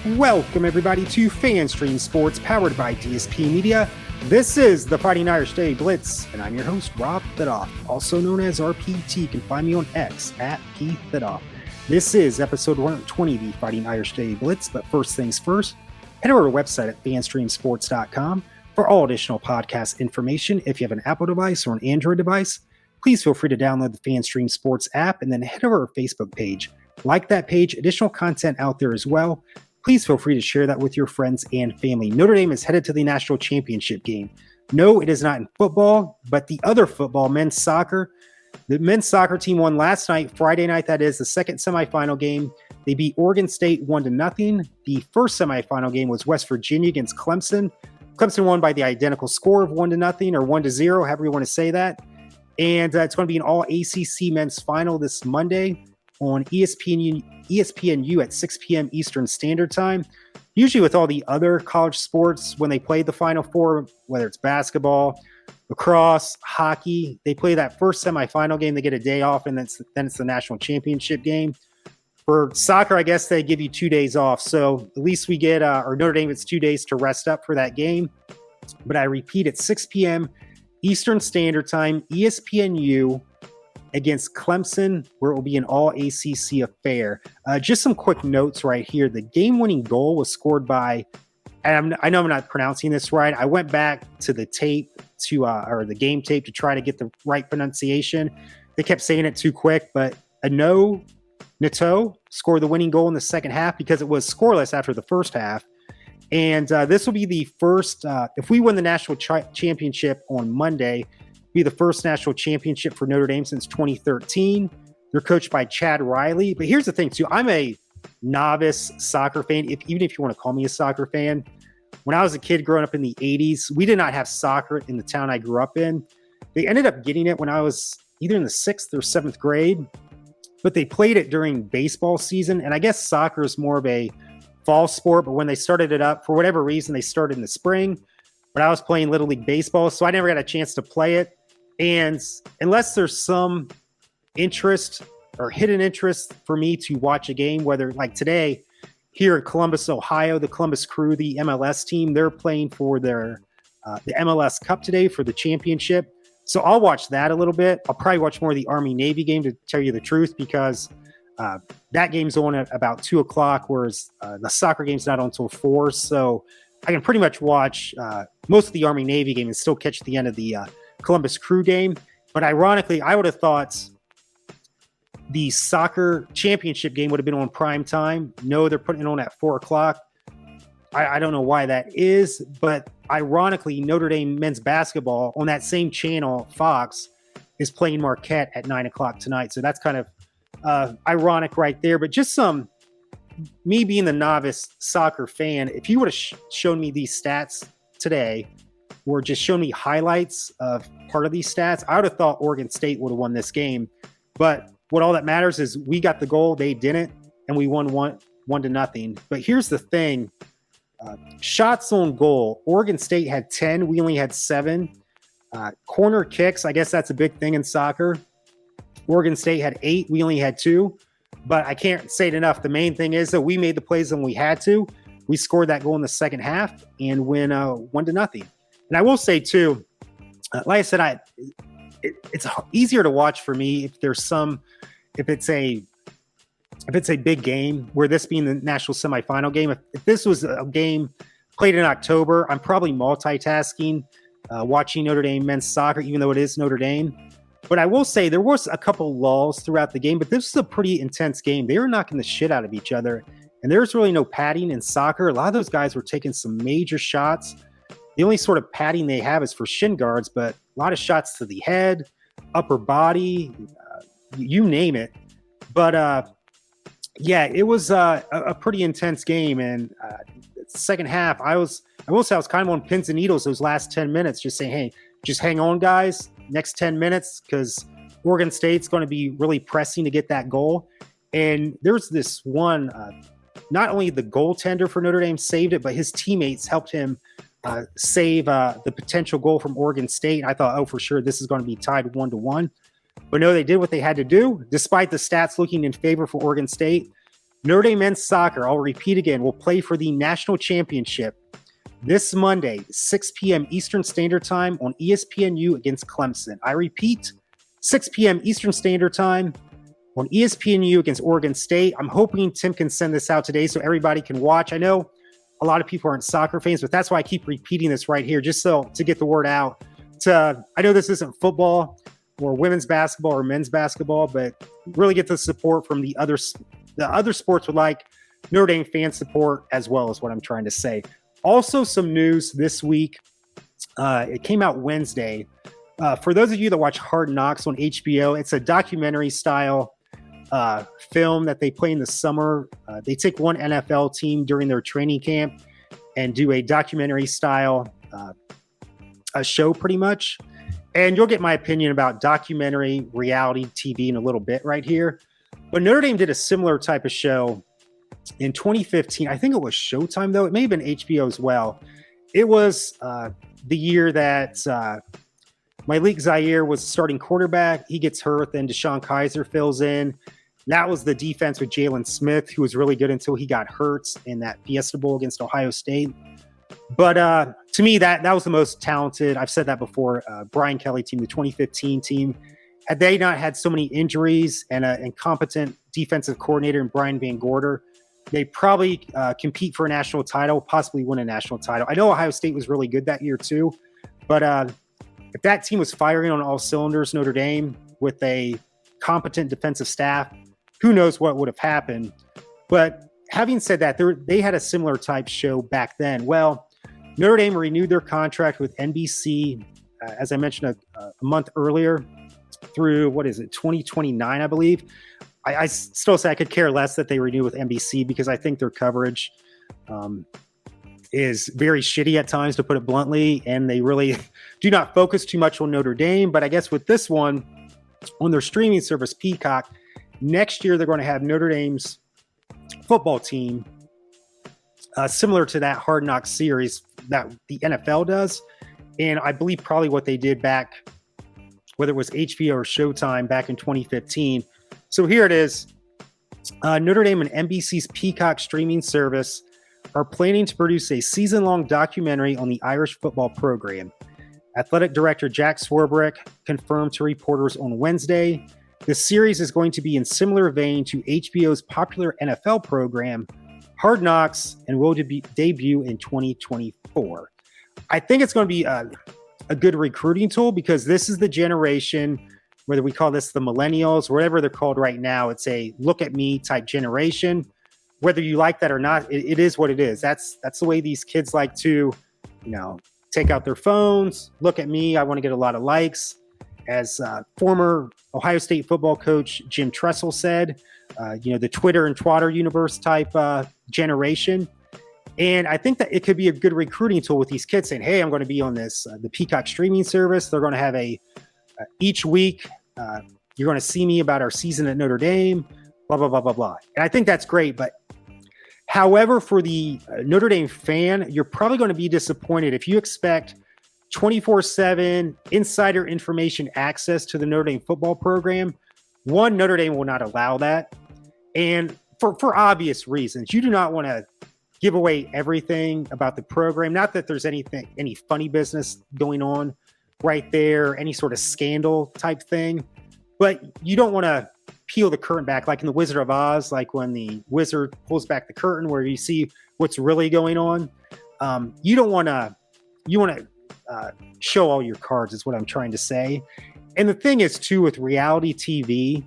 Welcome, everybody, to FanStream Sports, powered by DSP Media. This is the Fighting Irish Daily Blitz, and I'm your host, Rob Thitoff, also known as RPT. You can find me on X at PThitoff. This is episode 120 of the Fighting Irish Daily Blitz, but first things first, head over to our website at fanstreamsports.com for all additional podcast information. If you have an Apple device or an Android device, please feel free to download the FanStream Sports app and then head over to our Facebook page. Like that page, additional content out there as well. Please feel free to share that with your friends and family. Notre Dame is headed to the national championship game. No, it is not in football, but the other football, men's soccer. The men's soccer team won last night, Friday night, that is, the second semifinal game. They beat Oregon State 1-0. The first semifinal game was West Virginia against Clemson. Clemson won by the identical score of 1-0 or 1-0, however you want to say that. And it's going to be an all ACC men's final this Monday on ESPNU at 6 p.m. Eastern Standard Time. Usually with all the other college sports, when they play the Final Four, whether it's basketball, lacrosse, hockey, they play that first semifinal game, they get a day off, and then it's the national championship game. For soccer, I guess they give you 2 days off. So at least we get, or Notre Dame gets 2 days to rest up for that game. But I repeat, at 6 p.m. Eastern Standard Time, ESPNU against Clemson, where it will be an all-ACC affair. Just some quick notes right here. The game-winning goal was scored by, and I know I'm not pronouncing this right. I went back to the tape, or the game tape, to try to get the right pronunciation. They kept saying it too quick, but Nato scored the winning goal in the second half because it was scoreless after the first half. And this will be the first, if we win the national championship on Monday, be the first national championship for Notre Dame since 2013. They're coached by Chad Riley. But here's the thing, too. I'm a novice soccer fan, even if you want to call me a soccer fan. When I was a kid growing up in the 80s, we did not have soccer in the town I grew up in. They ended up getting it when I was either in the 6th or 7th grade, but they played it during baseball season. And I guess soccer is more of a fall sport, but when they started it up, for whatever reason, they started in the spring. But I was playing Little League Baseball, so I never got a chance to play it. And unless there's some interest or hidden interest for me to watch a game, whether like today here in Columbus, Ohio, the Columbus Crew, the MLS team, they're playing for their the MLS Cup today for the championship. So I'll watch that a little bit. I'll probably watch more of the Army-Navy game, to tell you the truth, because that game's on at about 2 o'clock, whereas the soccer game's not on until 4. So I can pretty much watch most of the Army-Navy game and still catch the end of the Columbus Crew game. But ironically, I would have thought the soccer championship game would have been on prime time. No, they're putting it on at 4 o'clock. I don't know why that is, but ironically, Notre Dame men's basketball on that same channel, Fox, is playing Marquette at 9 o'clock tonight. So that's kind of ironic right there. But just me being the novice soccer fan, if you would have shown me these stats today, or just shown me highlights of part of these stats, I would have thought Oregon State would have won this game. But what all that matters is we got the goal, they didn't, and we won 1-0. But here's the thing. Shots on goal. Oregon State had 10. We only had 7. Corner kicks, I guess that's a big thing in soccer. Oregon State had 8. We only had 2. But I can't say it enough. The main thing is that we made the plays when we had to. We scored that goal in the second half and win 1-0. And I will say, too, like I said, it's easier to watch for me if it's a big game, where this being the national semifinal game. If this was a game played in October, I'm probably multitasking, watching Notre Dame men's soccer, even though it is Notre Dame. But I will say there was a couple lulls throughout the game, but this was a pretty intense game. They were knocking the shit out of each other, and there's really no padding in soccer. A lot of those guys were taking some major shots. The only sort of padding they have is for shin guards, but a lot of shots to the head, upper body, you name it. But yeah, it was a pretty intense game. And second half, I will say I was kind of on pins and needles those last 10 minutes, just saying, hey, just hang on, guys, next 10 minutes, because Oregon State's going to be really pressing to get that goal. And there's this one, not only the goaltender for Notre Dame saved it, but his teammates helped him save the potential goal from Oregon State. I thought, oh, for sure, this is going to be tied 1-1. But no, they did what they had to do. Despite the stats looking in favor for Oregon State, Notre Dame men's soccer, I'll repeat again, will play for the national championship this Monday, 6 p.m. Eastern Standard Time on ESPNU against Clemson. I repeat, 6 p.m. Eastern Standard Time on ESPNU against Oregon State. I'm hoping Tim can send this out today so everybody can watch. I know a lot of people aren't soccer fans, but that's why I keep repeating this right here, just so to get the word out. I know this isn't football or women's basketball or men's basketball, but really get the support from the other sports would like Notre Dame fan support as well, is what I'm trying to say. Also, some news this week. It came out Wednesday. For those of you that watch Hard Knocks on HBO, it's a documentary style film that they play in the summer. They take one NFL team during their training camp and do a documentary style a show pretty much. And you'll get my opinion about documentary reality TV in a little bit right here. But Notre Dame did a similar type of show in 2015. I think it was Showtime, though. It may have been HBO as well. It was the year that Malik Zaire was starting quarterback. He gets hurt, then Deshaun Kaiser fills in. That was the defense with Jalen Smith, who was really good until he got hurt in that Fiesta Bowl against Ohio State. But to me, that was the most talented. I've said that before. Brian Kelly team, the 2015 team. Had they not had so many injuries and an incompetent defensive coordinator in Brian Van Gorder, they probably compete for a national title, possibly win a national title. I know Ohio State was really good that year too, but if that team was firing on all cylinders, Notre Dame, with a competent defensive staff, who knows what would have happened. But having said that, they had a similar type show back then. Well, Notre Dame renewed their contract with NBC, as I mentioned a month earlier, through, 2029, I believe. I still say I could care less that they renew with NBC because I think their coverage is very shitty at times, to put it bluntly, and they really do not focus too much on Notre Dame. But I guess with this one, on their streaming service, Peacock, next year they're going to have Notre Dame's football team, similar to that Hard Knocks series that the NFL does. And I believe probably what they did back, whether it was HBO or Showtime back in 2015. So here it is. Notre Dame and NBC's Peacock streaming service are planning to produce a season-long documentary on the Irish football program. Athletic director Jack Swarbrick confirmed to reporters on Wednesday the series is going to be in similar vein to HBO's popular NFL program, Hard Knocks, and will debut in 2024. I think it's going to be a good recruiting tool because this is the generation, whether we call this the millennials, or whatever they're called right now, it's a look at me type generation. Whether you like that or not, it is what it is. That's the way these kids like to, take out their phones, look at me. I want to get a lot of likes. As former Ohio State football coach Jim Tressel said, the Twitter and Twatter universe type generation. And I think that it could be a good recruiting tool with these kids saying, hey, I'm going to be on this, the Peacock streaming service. They're going to have each week, you're going to see me about our season at Notre Dame, blah, blah, blah, blah, blah. And I think that's great. But however, for the Notre Dame fan, you're probably going to be disappointed if you expect 24/7 insider information access to the Notre Dame football program. One, Notre Dame will not allow that. And for obvious reasons, you do not want to give away everything about the program. Not that there's any funny business going on right there, any sort of scandal type thing, but you don't want to peel the curtain back like in the Wizard of Oz, like when the wizard pulls back the curtain where you see what's really going on. You want to show all your cards is what I'm trying to say. And the thing is too, with reality TV,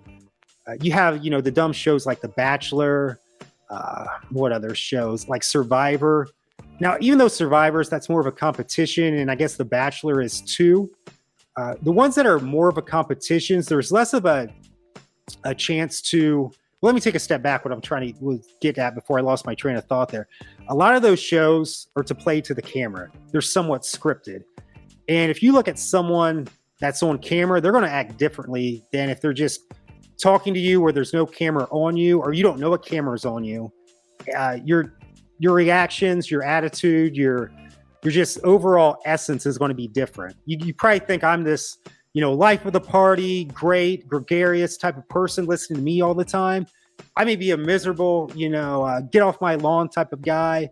you have, the dumb shows like The Bachelor, what other shows like Survivor. Now, even though Survivors, that's more of a competition, and I guess The Bachelor is too. The ones that are more of a competition, there's less of a chance to. Well, let me take a step back. What I'm trying to get at before I lost my train of thought there. A lot of those shows are to play to the camera. They're somewhat scripted, and if you look at someone that's on camera, they're going to act differently than if they're just talking to you where there's no camera on you, or you don't know what camera is on you. Your reactions, your attitude, your just overall essence is going to be different. You probably think I'm this, life of the party, great, gregarious type of person listening to me all the time. I may be a miserable, get off my lawn type of guy.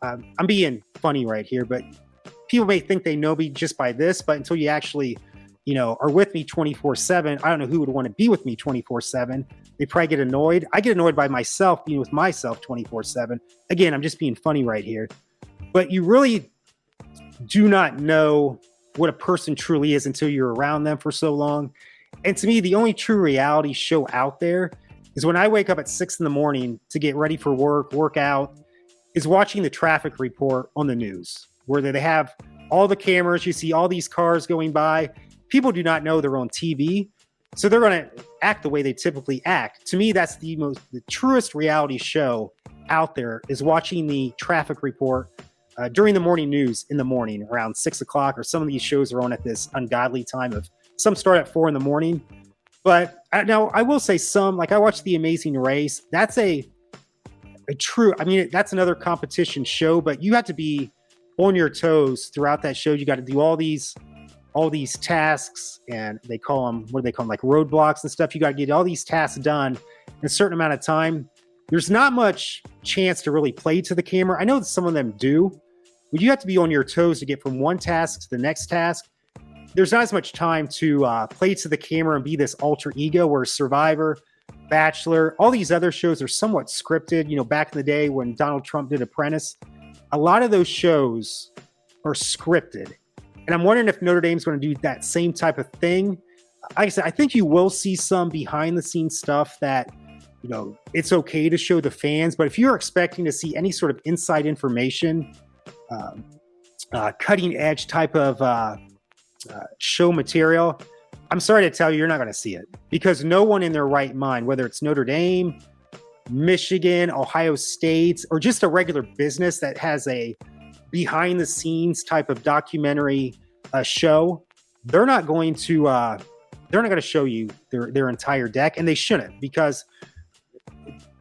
I'm being funny right here, but people may think they know me just by this, but until you actually, are with me 24/7, I don't know who would want to be with me 24/7. They probably get annoyed. I get annoyed by myself being with myself 24/7. Again, I'm just being funny right here, but you really do not know what a person truly is until you're around them for so long. And to me, the only true reality show out there is when I wake up at 6 a.m. to get ready for work out, is watching the traffic report on the news, where they have all the cameras, you see all these cars going by. People do not know they're on TV, so they're going to act the way they typically act. To me, that's the truest reality show out there, is watching the traffic report during the morning news in the morning around 6 o'clock, or some of these shows are on at this ungodly time of some start at 4 a.m. But now I will say some, like I watched The Amazing Race. That's that's another competition show, but you have to be on your toes throughout that show. You got to do all these tasks, and they call them, like roadblocks and stuff. You got to get all these tasks done in a certain amount of time. There's not much chance to really play to the camera. I know that some of them do, but you have to be on your toes to get from one task to the next task. There's not as much time to play to the camera and be this alter ego, where Survivor, Bachelor, all these other shows are somewhat scripted. Back in the day when Donald Trump did Apprentice, a lot of those shows are scripted. And I'm wondering if Notre Dame's going to do that same type of thing. Like I said, I think you will see some behind the scenes stuff that, it's okay to show the fans. But if you're expecting to see any sort of inside information, cutting edge type of show material, I'm sorry to tell you, you're not going to see it, because no one in their right mind, whether it's Notre Dame, Michigan, Ohio State, or just a regular business that has a behind the scenes type of documentary show, they're not going to show you their entire deck, and they shouldn't, because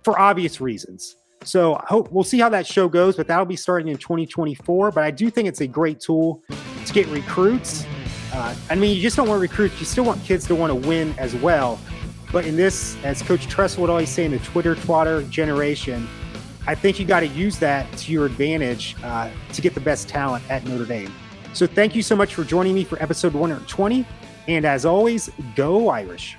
for obvious reasons. So we'll see how that show goes, but that'll be starting in 2024. But I do think it's a great tool to get recruits. You just don't want recruits. You still want kids to want to win as well. But in this, as Coach Tressel would always say, in the Twitter twatter generation, I think you got to use that to your advantage to get the best talent at Notre Dame. So thank you so much for joining me for episode 120. And as always, go Irish.